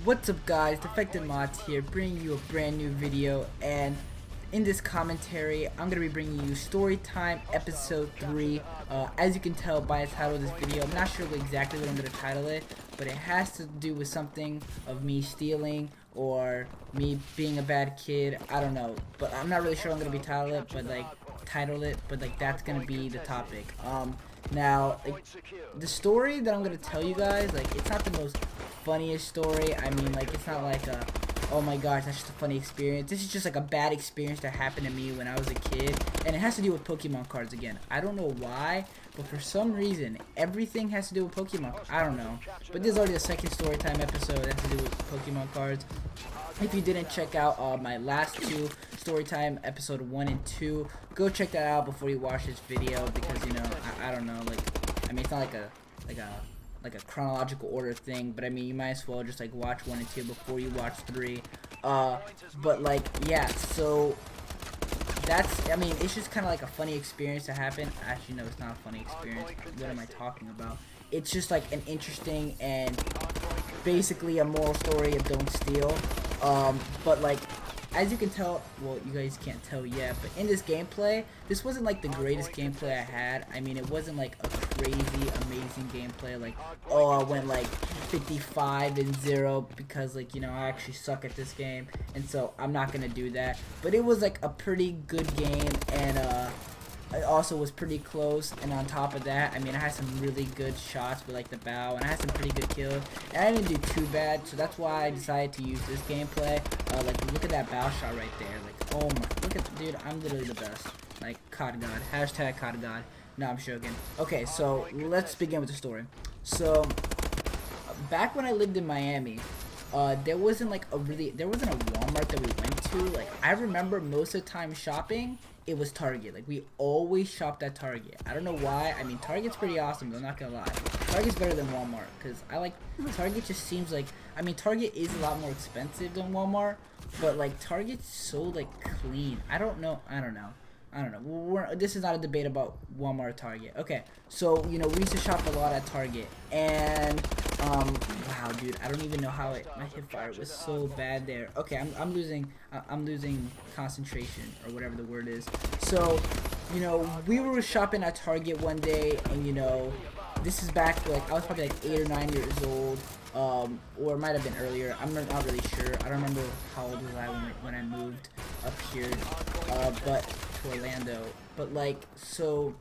What's up guys, DefectiveModz here, bringing you a brand new video, and in this commentary I'm going to be bringing you Storytime Episode 3. As you can tell by the title of this video, I'm not sure exactly what I'm going to title it, but it has to do with something of me stealing or me being a bad kid. I don't know, but I'm not really sure I'm going to be title it, but that's going to be the topic. Now, like, the story that I'm gonna tell you guys, like, it's not the most funniest story. I mean, like, it's not like a, oh my gosh, that's just a funny experience. This is just like a bad experience that happened to me when I was a kid, and it has to do with Pokemon cards again. I don't know why, but for some reason, everything has to do with Pokemon. I don't know, but this is already the second Storytime episode that has to do with Pokemon cards. If you didn't check out my last two Storytime episode 1 and 2, go check that out before you watch this video, because you know I don't know, like, I mean, it's not like a chronological order thing, but I mean, you might as well just like watch 1 and 2 before you watch 3. But like, yeah, so that's, I mean, it's just kind of like a funny experience to happen. Actually, no, it's not a funny experience. What am I talking about? It's just like an interesting and basically a moral story of don't steal. But like, as you can tell, well, you guys can't tell yet, but in this gameplay, this wasn't like the greatest gameplay I had. I mean, it wasn't like a crazy, amazing gameplay, like, oh, I went like 55-0 because, like, you know, I actually suck at this game, and so I'm not gonna do that. But it was like a pretty good game, and it also was pretty close, and on top of that, I mean, I had some really good shots with like the bow, and I had some pretty good kills, and I didn't do too bad, so that's why I decided to use this gameplay. Like, look at that bow shot right there, like, oh my, look at, dude, I'm literally the best, like, COD God, hashtag COD God. No, I'm joking. Okay, so let's begin with the story. So back when I lived in Miami, there wasn't a Walmart that we went to. Like, I remember most of the time shopping, it was Target. Like, we always shopped at Target. I don't know why. I mean, Target's pretty awesome, though, not gonna lie. Target's better than Walmart, because I like, Target just seems like, I mean, Target is a lot more expensive than Walmart, but like, Target's so like clean. I don't know. This is not a debate about Walmart or Target. Okay, so, you know, we used to shop a lot at Target, and wow, dude, I don't even know how my hip fire was so bad there. Okay, I'm losing concentration, or whatever the word is. So, you know, we were shopping at Target one day, and you know, this is back, like, I was probably like 8 or 9 years old, or it might have been earlier. I'm not really sure. I don't remember how old was I when I moved up here, but to Orlando. But like, so,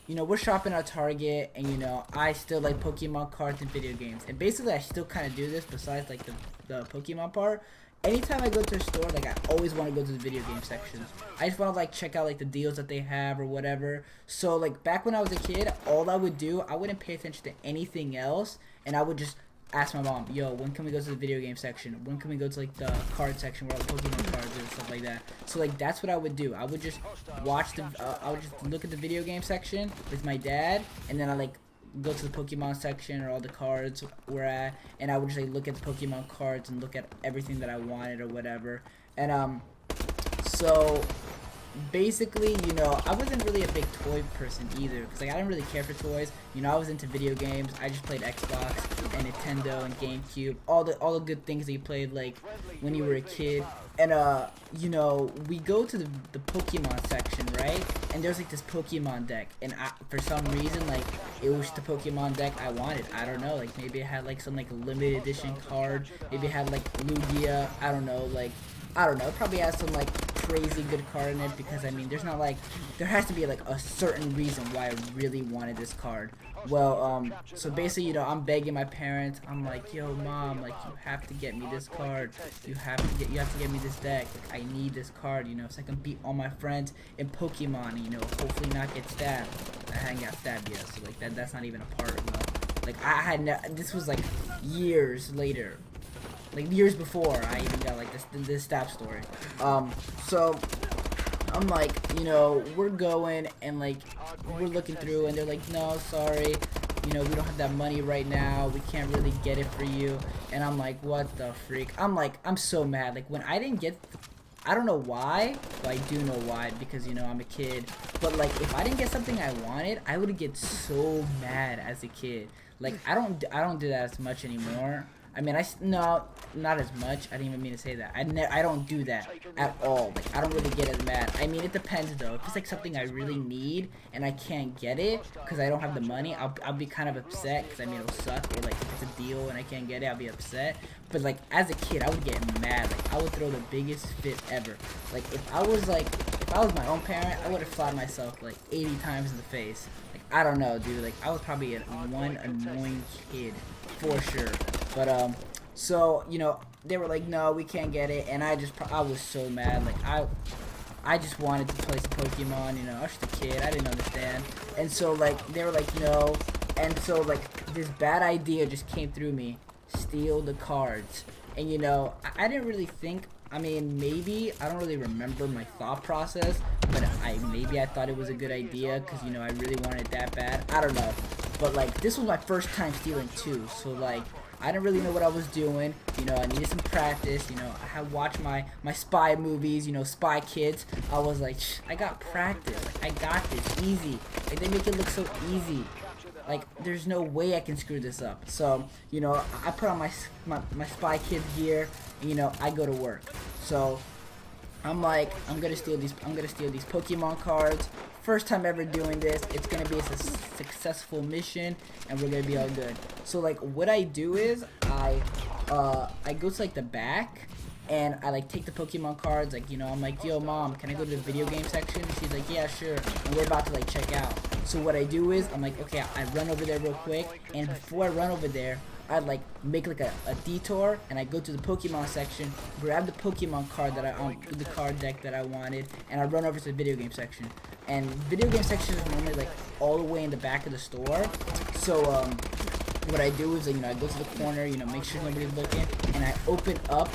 you know, we're shopping at Target, and you know, I still like Pokemon cards and video games, and basically I still kind of do this besides like the Pokemon part. Anytime I go to a store, like, I always want to go to the video game section. I just want to like check out like the deals that they have or whatever. So like, back when I was a kid, all I would do, I wouldn't pay attention to anything else, and I would just ask my mom, yo, when can we go to the video game section? When can we go to like the card section where all the Pokemon cards and stuff like that? So like, that's what I would do. I would just watch I would just look at the video game section with my dad, and then I like go to the Pokemon section or all the cards were at, and I would just like look at the Pokemon cards and look at everything that I wanted or whatever. And so basically, you know, I wasn't really a big toy person either, because like, I didn't really care for toys. You know, I was into video games. I just played Xbox and Nintendo and GameCube, all the good things that you played like when you were a kid. And you know, we go to the Pokemon section, right? And there's like this Pokemon deck, and for some reason, like, it was the Pokemon deck I wanted. I don't know, like, maybe it had like some like limited edition card, maybe it had like Lugia, I don't know, like, I don't know, it probably has some like crazy good card in it, because I mean, there's not like, there has to be like a certain reason why I really wanted this card. Well, so basically, you know, I'm begging my parents. I'm like, yo, mom, like, you have to get me this card. You have to get me this deck. Like, I need this card, you know, so I can beat all my friends in Pokemon, you know, hopefully not get stabbed. I hadn't got stabbed yet, so like, that's not even a part, you know. Like, this was like years later. Like, years before I even got like this stab story. So I'm like, you know, we're going, and like, we're looking through, and they're like, no, sorry, you know, we don't have that money right now, we can't really get it for you. And I'm like, what the freak? I'm like, I'm so mad. Like, when I didn't get I don't know why, but I do know why, because, you know, I'm a kid. But like, if I didn't get something I wanted, I would get so mad as a kid. Like, I don't do that as much anymore. I mean, no, not as much. I didn't even mean to say that. I don't do that at all. Like, I don't really get as mad. I mean, it depends though. If it's like something I really need and I can't get it because I don't have the money, I'll be kind of upset because I mean it'll suck. Or like if it's a deal and I can't get it, I'll be upset. But like as a kid, I would get mad. Like I would throw the biggest fit ever. Like if I was my own parent, I would have slapped myself like 80 times in the face. Like I don't know, dude. Like I was probably one annoying kid for sure. But so you know, they were like, no, we can't get it, and I was so mad. Like I just wanted to play some Pokemon. You know, I was just a kid. I didn't understand, and so like they were like, no, and so like this bad idea just came through me. Steal the cards. And you know, I didn't really think, I mean, maybe, I don't really remember my thought process, but maybe I thought it was a good idea because, you know, I really wanted it that bad. I don't know. But like, this was my first time stealing too, so like, I didn't really know what I was doing. You know, I needed some practice. You know, I had watched my spy movies, you know, Spy Kids. I was like, I got practice. Like, I got this easy. Like, they make it look so easy. Like, there's no way I can screw this up. So, you know, I put on my Spy Kids gear, and, you know, I go to work. So, I'm like, I'm gonna steal these Pokemon cards. First time ever doing this. It's gonna be a successful mission, and we're gonna be all good. So, like, what I do is, I go to, like, the back, and I, like, take the Pokemon cards, like, you know, I'm like, yo, mom, can I go to the video game section? And she's like, yeah, sure. And we're about to, like, check out. So what I do is, I'm like, okay, I run over there real quick, and before I run over there, I'd, like, make, like, a detour, and I go to the Pokemon section, grab the Pokemon card the card deck that I wanted, and I run over to the video game section. And video game section is normally, like, all the way in the back of the store. So, what I do is, you know, I go to the corner, you know, make sure nobody's looking, and I open up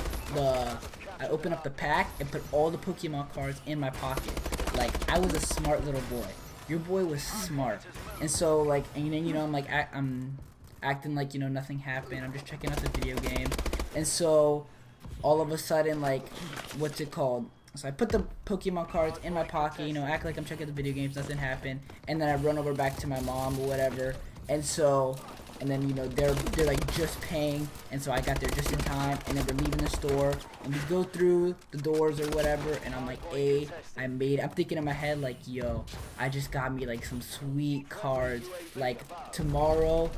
the pack and put all the Pokemon cards in my pocket. Like, I was a smart little boy. Your boy was smart. And so, like, and then, you know, I'm acting like, you know, nothing happened. I'm just checking out the video game. And so, all of a sudden, like, what's it called? So I put the Pokemon cards in my pocket, you know, act like I'm checking the video games, nothing happened. And then I run over back to my mom or whatever. And so, and then, you know, they're like just paying, and so I got there just in time, and then we're leaving the store, and we go through the doors or whatever, and I'm like, I'm thinking in my head, like, yo, I just got me, like, some sweet cards, like, tomorrow,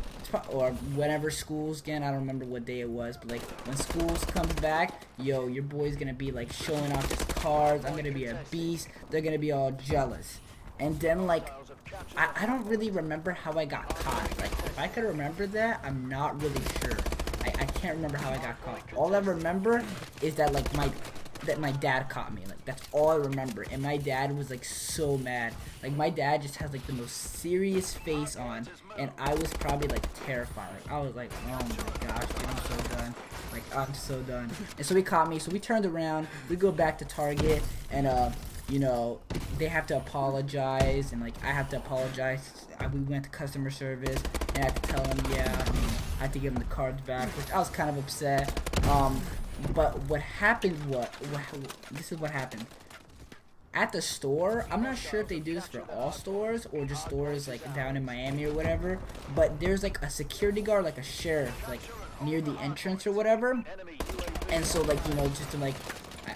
or whenever school's again, I don't remember what day it was, but, like, when schools comes back, yo, your boy's gonna be, like, showing off his cards, I'm gonna be a beast, they're gonna be all jealous. And then, like, I don't really remember how I got caught. Like, if I could remember that, I'm not really sure. I can't remember how I got caught. All I remember is that, like, my dad caught me. Like, that's all I remember. And my dad was, like, so mad. Like, my dad just has, like, the most serious face on. And I was probably, like, terrified. Like, I was like, oh my gosh, dude, I'm so done. Like, I'm so done. And so he caught me. So we turned around. We go back to Target. And, you know, they have to apologize, and, like, I have to apologize. We went to customer service, and I had to tell them, yeah, I mean, I had to give them the cards back, which I was kind of upset. But what happened this is what happened. At the store, I'm not sure if they do this for all stores, or just stores, like, down in Miami or whatever, but there's, like, a security guard, like a sheriff, like, near the entrance or whatever. And so, like, you know, just to, like,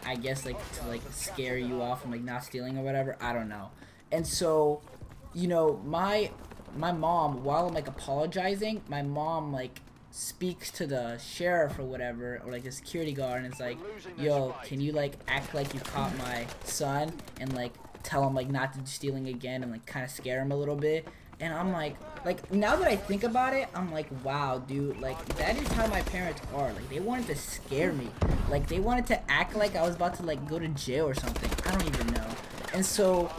I guess, like, to, like, scare you off from, like, not stealing or whatever. I don't know. And so, you know, my mom, while I'm, like, apologizing, my mom, like, speaks to the sheriff or whatever, or, like, the security guard, and it's like, yo, can you, like, act like you caught my son, and, like, tell him, like, not to do stealing again, and, like, kind of scare him a little bit. And I'm like, now that I think about it, I'm like, wow, dude, like, that is how my parents are. Like, they wanted to scare me. Like, they wanted to act like I was about to, like, go to jail or something. I don't even know. And so,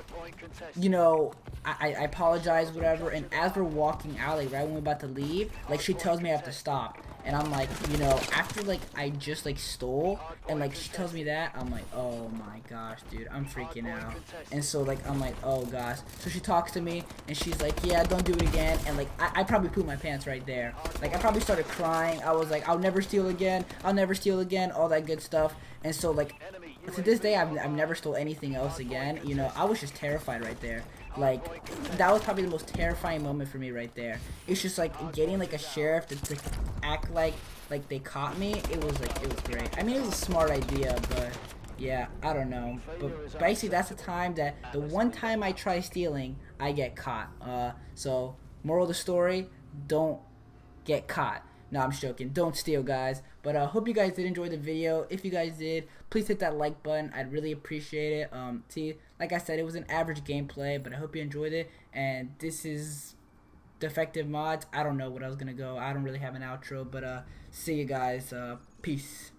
you know, I apologize, whatever, and as we're walking out, like, right when we're about to leave, like, she tells me I have to stop. And I'm like, you know, after, like, I just, like, stole, and, like, she tells me that, I'm like, oh my gosh, dude, I'm freaking out. And so, like, I'm like, oh gosh. So she talks to me, and she's like, yeah, don't do it again. And, like, I probably pooped my pants right there. Like, I probably started crying. I was like, I'll never steal again, all that good stuff. And so, like, to this day, I've never stole anything else again. You know, I was just terrified right there. Like, that was probably the most terrifying moment for me right there. It's just like getting like a sheriff to act like they caught me. It was great. I mean, it was a smart idea, but yeah, I don't know. But basically, that's the one time I try stealing, I get caught. So moral of the story: don't get caught. No, I'm just joking. Don't steal, guys. But I hope you guys did enjoy the video. If you guys did, please hit that like button. I'd really appreciate it. See, like I said, it was an average gameplay, but I hope you enjoyed it. And this is DefectiveModz. I don't know what I was gonna go. I don't really have an outro, but see you guys. Peace.